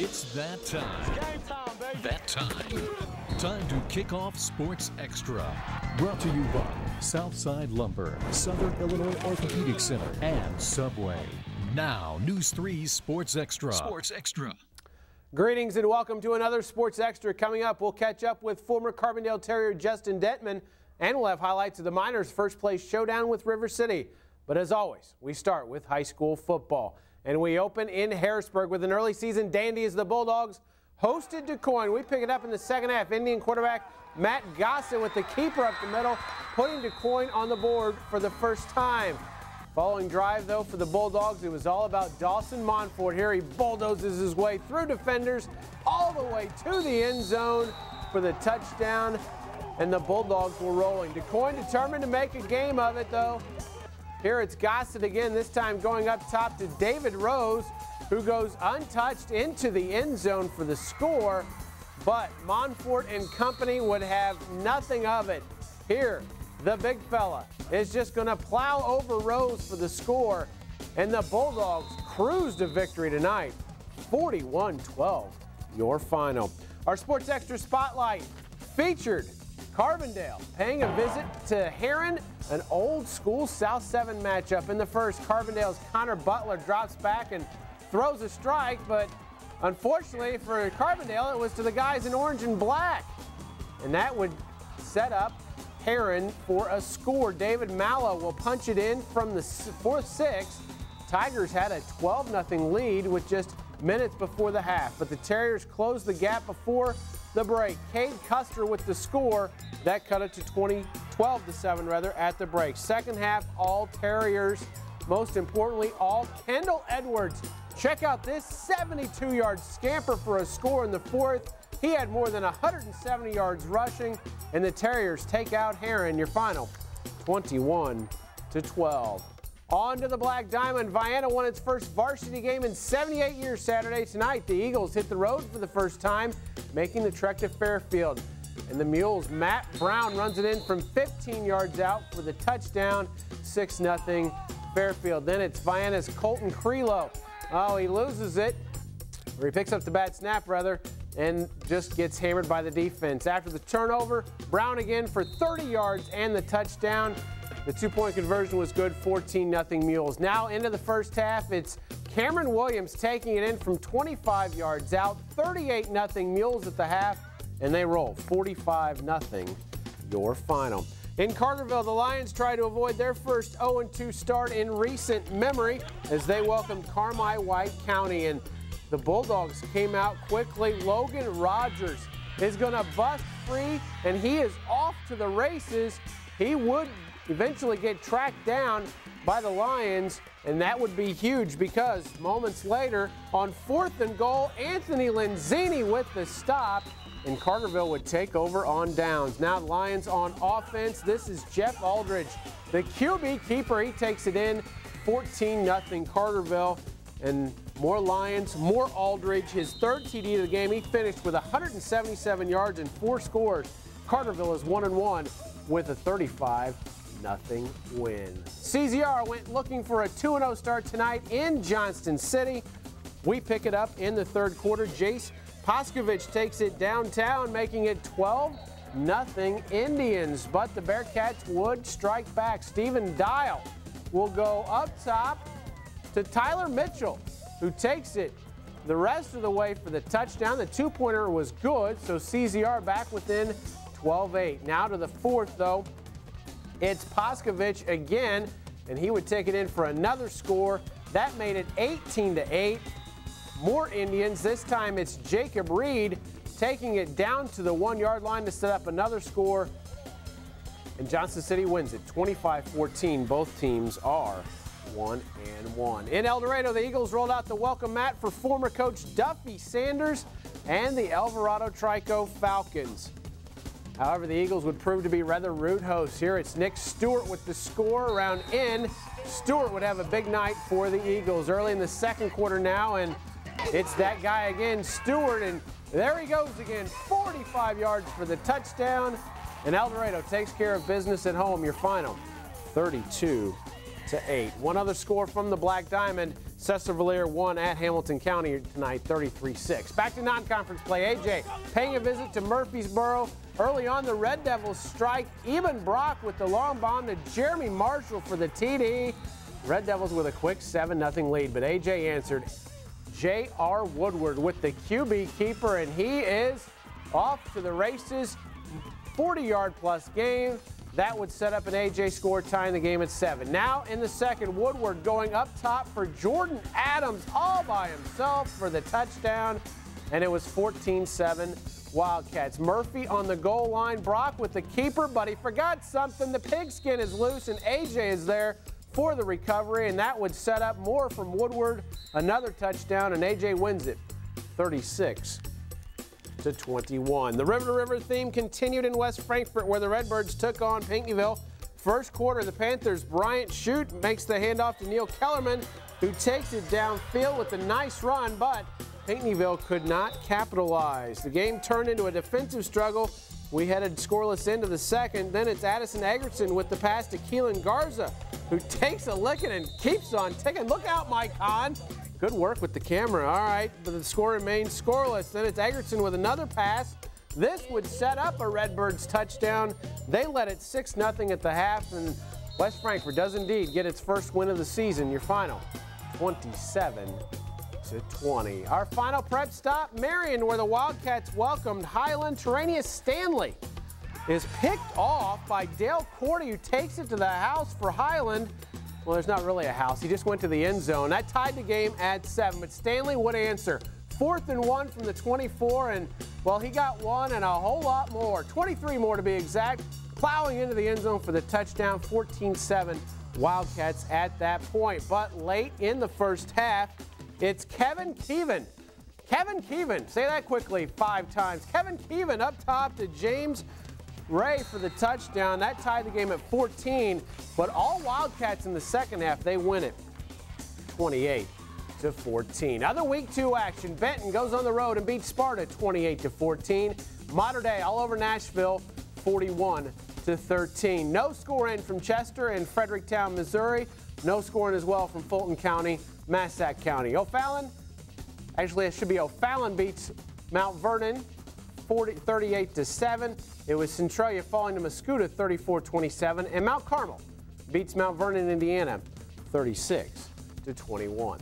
It's that time. Game time, baby. That time. Time to kick off Sports Extra. Brought to you by Southside Lumber, Southern Illinois Orthopedic Center, and Subway. Now, News 3's Sports Extra. Sports Extra. Greetings and welcome to another Sports Extra. Coming up, we'll catch up with former Carbondale Terrier Justin Detman, and we'll have highlights of the Miners' first place showdown with River City. But as always, we start with high school football. And we open in Harrisburg with an early season dandy as the Bulldogs hosted DuQuoin. We pick it up in the second half. Indian quarterback Matt Gossen with the keeper up the middle, putting DuQuoin on the board for the first time. Following drive, though, for the Bulldogs, it was all about Dawson Monfort. Here he bulldozes his way through defenders all the way to the end zone for the touchdown, and the Bulldogs were rolling. DuQuoin determined to make a game of it, though. Here it's Gossett again, this time going up top to David Rose, who goes untouched into the end zone for the score, but Monfort and company would have nothing of it. Here, the big fella is just going to plow over Rose for the score, and the Bulldogs cruise to victory tonight. 41-12, your final. Our Sports Extra Spotlight featured Carbondale paying a visit to Herrin, an old school South 7 matchup. In the first, Carbondale's Connor Butler drops back and throws a strike, but unfortunately for Carbondale, it was to the guys in orange and black. And that would set up Herrin for a score. David Mallow will punch it in from the 4-6. Tigers had a 12-0 lead with just minutes before the half, but the Terriers closed the gap before the break. Cade Custer with the score. That cut it to 12-7 at the break. Second half, all Terriers. Most importantly, all Kendall Edwards. Check out this 72-yard scamper for a score in the fourth. He had more than 170 yards rushing, and the Terriers take out Herrin. Your final, 21-12. On to the Black Diamond. Vienna won its first varsity game in 78 years Saturday. Tonight, the Eagles hit the road for the first time, making the trek to Fairfield. And the Mules' Matt Brown runs it in from 15 yards out for the touchdown, 6-0 Fairfield. Then it's Vienna's Colton Creelo. Oh, he loses it, or he picks up the bad snap, rather, and just gets hammered by the defense. After the turnover, Brown again for 30 yards and the touchdown. The two-point conversion was good, 14-0 Mules. Now into the first half, it's Cameron Williams taking it in from 25 yards out, 38-0 Mules at the half, and they roll 45-0, your final. In Carterville, the Lions try to avoid their first 0-2 start in recent memory as they welcomed Carmi-White County, and the Bulldogs came out quickly. Logan Rogers is going to bust free, and he is off to the races. He would eventually get tracked down by the Lions, and that would be huge because moments later, on 4th and goal, Anthony Lenzini with the stop, and Carterville would take over on downs. Now the Lions on offense. This is Jeff Aldridge, the QB keeper. He takes it in, 14-0 Carterville. And more Lions, more Aldridge, his third TD of the game. He finished with 177 yards and 4 scores. Carterville is 1-1 with a 35-0 win. CZR went looking for a 2-0 start tonight in Johnston City. We pick it up in the third quarter. Jace Poskovich takes it downtown, making it 12-0 Indians. But the Bearcats would strike back. Stephen Dial will go up top to Tyler Mitchell, who takes it the rest of the way for the touchdown. The two-pointer was good, so CZR back within 12-8. Now to the fourth, though. It's Poskovich again, and he would take it in for another score. That made it 18-8. More Indians. This time it's Jacob Reed taking it down to the 1-yard line to set up another score. And Johnston City wins it 25-14. Both teams are 1-1. In Eldorado, the Eagles rolled out the welcome mat for former coach Duffy Sanders and the Eldorado Trico Falcons. However, the Eagles would prove to be rather rude hosts. Here it's Nick Stewart with the score around in. Stewart would have a big night for the Eagles early in the second quarter now, and it's that guy again, Stewart, and there he goes again, 45 yards for the touchdown, and Eldorado takes care of business at home. Your final, 32-14. 8. One other score from the Black Diamond. Cesar-Valliere won at Hamilton County tonight, 33-6. Back to non-conference play. AJ paying a visit to Murphysboro. Early on, the Red Devils strike Eben Brock with the long bomb to Jeremy Marshall for the TD. Red Devils with a quick 7-0 lead, but AJ answered. J.R. Woodward with the QB keeper, and he is off to the races. 40-yard plus game. That would set up an AJ score, tying the game at 7. Now in the second, Woodward going up top for Jordan Adams all by himself for the touchdown, and it was 14-7 Wildcats. Murphy on the goal line, Brock with the keeper, but he forgot something. The pigskin is loose, and AJ is there for the recovery, and that would set up more from Woodward. Another touchdown, and AJ wins it 36-21. The River to River theme continued in West Frankfort, where the Redbirds took on Pinckneyville. First quarter, the Panthers' Bryant Shute makes the handoff to Neil Kellerman, who takes it downfield with a nice run, but Pinckneyville could not capitalize. The game turned into a defensive struggle. We headed scoreless into the second. Then it's Addison Egerton with the pass to Keelan Garza, who takes a licking and keeps on ticking. Look out, Mike Hahn. Good work with the camera. All right, but the score remains scoreless. Then it's Egerton with another pass. This would set up a Redbirds touchdown. They led it 6-0 at the half, and West Frankfort does indeed get its first win of the season. Your final, 27-20. Our final prep stop, Marion, where the Wildcats welcomed Highland. Terranius Stanley is picked off by Dale Cordy, who takes it to the house for Highland. Well, there's not really a house. He just went to the end zone. That tied the game at 7, but Stanley would answer. 4th and 1 from the 24, and, well, he got one and a whole lot more. 23 more to be exact, plowing into the end zone for the touchdown. 14-7 Wildcats at that point. But late in the first half, it's Kevin Keevan. Kevin Keevan, say that quickly 5 times. Kevin Keevan up top to James Ray for the touchdown. That tied the game at 14, but all Wildcats in the second half, they win it 28-14. Other week 2 action, Benton goes on the road and beats Sparta 28-14. Mater Dei all over Nashville 41-13. No scoring from Chester and Fredericktown, Missouri. No scoring as well from Fulton County, Massac County. O'Fallon, actually it should be O'Fallon beats Mount Vernon 38-7. It was Centralia falling to Mascoutah 34-27, and Mount Carmel beats Mount Vernon, Indiana 36-21.